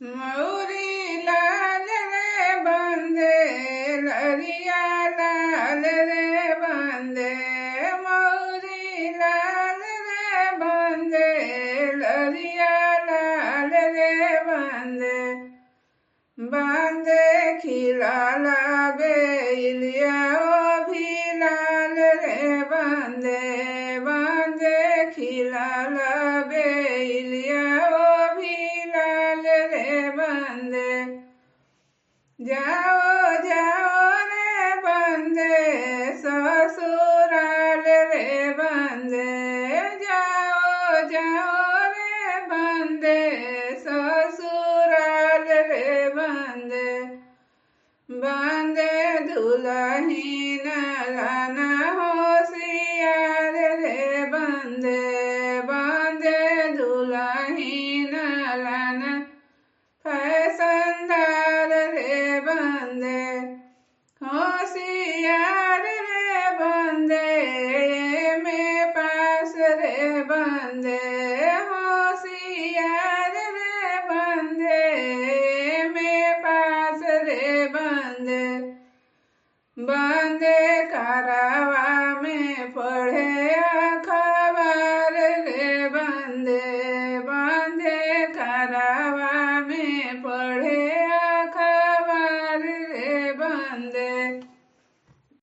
मौरी लाल रे बंदे लरिया लाल रे बंदे मौरी लाल रे बंदे लरिया लाल रे बंदे बांदे खिलाला बेलिया ओ भी लाल रे बंदे बांदे खिलाला बेलिया ओ भी लाल रे बंदे जाओ जाओ रे बंदे ससुराल रे बंदे जाओ जाओ रे बंदे ससुराल रे बंदे बंदे दुल्हन लाना होशियार रे बंदे बंदे दुल्हन लाना